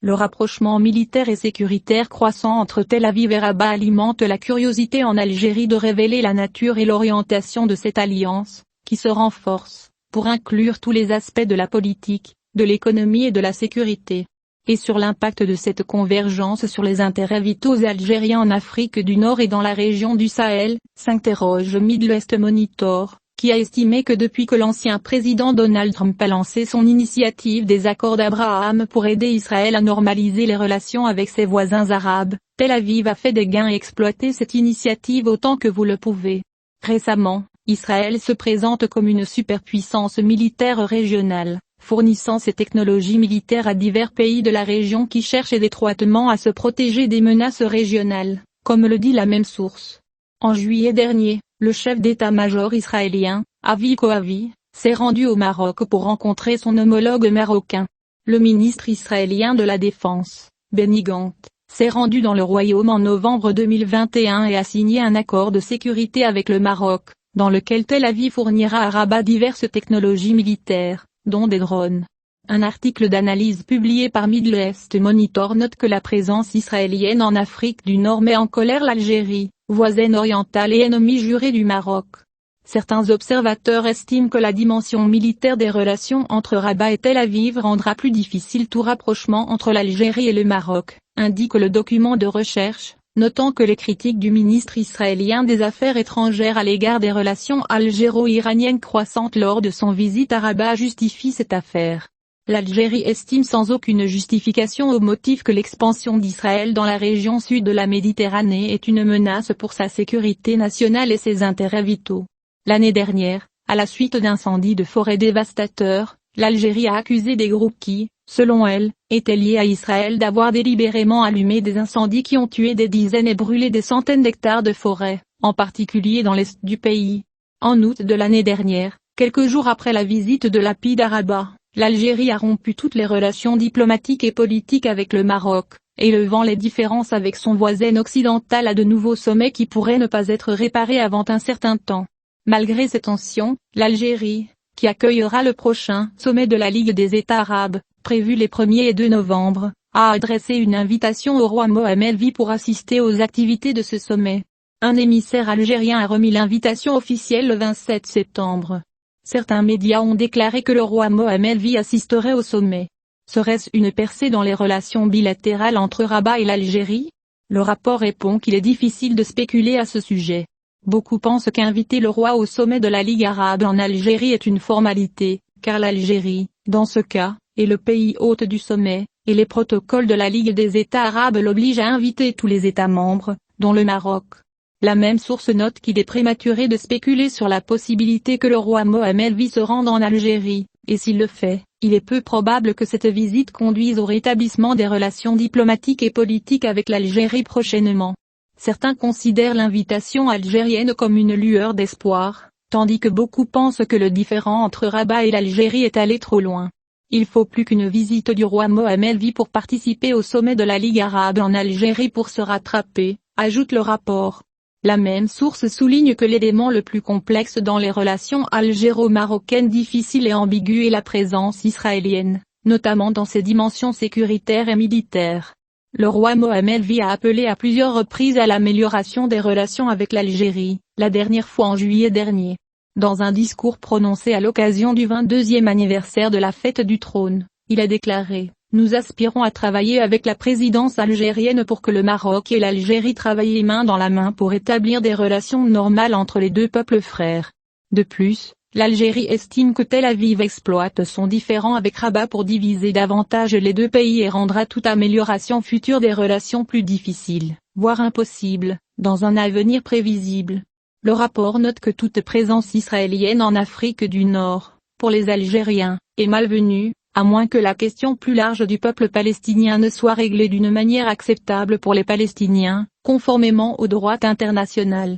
Le rapprochement militaire et sécuritaire croissant entre Tel Aviv et Rabat alimente la curiosité en Algérie de révéler la nature et l'orientation de cette alliance, qui se renforce, pour inclure tous les aspects de la politique, de l'économie et de la sécurité. Et sur l'impact de cette convergence sur les intérêts vitaux algériens en Afrique du Nord et dans la région du Sahel, s'interroge Middle East Monitor, qui a estimé que depuis que l'ancien président Donald Trump a lancé son initiative des accords d'Abraham pour aider Israël à normaliser les relations avec ses voisins arabes, Tel Aviv a fait des gains et exploité cette initiative autant que vous le pouvez. Récemment, Israël se présente comme une superpuissance militaire régionale, fournissant ses technologies militaires à divers pays de la région qui cherchent étroitement à se protéger des menaces régionales, comme le dit la même source. En juillet dernier, le chef d'état-major israélien, Avi Kohavi, s'est rendu au Maroc pour rencontrer son homologue marocain. Le ministre israélien de la Défense, Benny Gantz, s'est rendu dans le royaume en novembre 2021 et a signé un accord de sécurité avec le Maroc, dans lequel Tel Aviv fournira à Rabat diverses technologies militaires, dont des drones. Un article d'analyse publié par Middle East Monitor note que la présence israélienne en Afrique du Nord met en colère l'Algérie, voisine orientale et ennemie jurée du Maroc. Certains observateurs estiment que la dimension militaire des relations entre Rabat et Tel Aviv rendra plus difficile tout rapprochement entre l'Algérie et le Maroc, indique le document de recherche, notant que les critiques du ministre israélien des Affaires étrangères à l'égard des relations algéro-iraniennes croissantes lors de son visite à Rabat justifient cette affaire. L'Algérie estime sans aucune justification au motif que l'expansion d'Israël dans la région sud de la Méditerranée est une menace pour sa sécurité nationale et ses intérêts vitaux. L'année dernière, à la suite d'incendies de forêt dévastateurs, l'Algérie a accusé des groupes qui, selon elle, étaient liés à Israël d'avoir délibérément allumé des incendies qui ont tué des dizaines et brûlé des centaines d'hectares de forêt, en particulier dans l'est du pays. En août de l'année dernière, quelques jours après la visite de Lapid à Rabat, l'Algérie a rompu toutes les relations diplomatiques et politiques avec le Maroc, élevant les différences avec son voisin occidental à de nouveaux sommets qui pourraient ne pas être réparés avant un certain temps. Malgré ces tensions, l'Algérie, qui accueillera le prochain sommet de la Ligue des États arabes, prévu les 1er et 2 novembre, a adressé une invitation au roi Mohammed V pour assister aux activités de ce sommet. Un émissaire algérien a remis l'invitation officielle le 27 septembre. Certains médias ont déclaré que le roi Mohammed V assisterait au sommet. Serait-ce une percée dans les relations bilatérales entre Rabat et l'Algérie? Le rapport répond qu'il est difficile de spéculer à ce sujet. Beaucoup pensent qu'inviter le roi au sommet de la Ligue arabe en Algérie est une formalité, car l'Algérie, dans ce cas, est le pays hôte du sommet, et les protocoles de la Ligue des États arabes l'obligent à inviter tous les États membres, dont le Maroc. La même source note qu'il est prématuré de spéculer sur la possibilité que le roi Mohammed V se rende en Algérie, et s'il le fait, il est peu probable que cette visite conduise au rétablissement des relations diplomatiques et politiques avec l'Algérie prochainement. Certains considèrent l'invitation algérienne comme une lueur d'espoir, tandis que beaucoup pensent que le différend entre Rabat et l'Algérie est allé trop loin. Il faut plus qu'une visite du roi Mohammed V pour participer au sommet de la Ligue arabe en Algérie pour se rattraper, ajoute le rapport. La même source souligne que l'élément le plus complexe dans les relations algéro-marocaines difficiles et ambiguës est la présence israélienne, notamment dans ses dimensions sécuritaires et militaires. Le roi Mohammed V a appelé à plusieurs reprises à l'amélioration des relations avec l'Algérie, la dernière fois en juillet dernier. Dans un discours prononcé à l'occasion du 22e anniversaire de la fête du trône, il a déclaré: « Nous aspirons à travailler avec la présidence algérienne pour que le Maroc et l'Algérie travaillent main dans la main pour établir des relations normales entre les deux peuples frères. » De plus, l'Algérie estime que Tel Aviv exploite son différend avec Rabat pour diviser davantage les deux pays et rendra toute amélioration future des relations plus difficile, voire impossible, dans un avenir prévisible. Le rapport note que toute présence israélienne en Afrique du Nord, pour les Algériens, est malvenue, à moins que la question plus large du peuple palestinien ne soit réglée d'une manière acceptable pour les Palestiniens, conformément au droit international.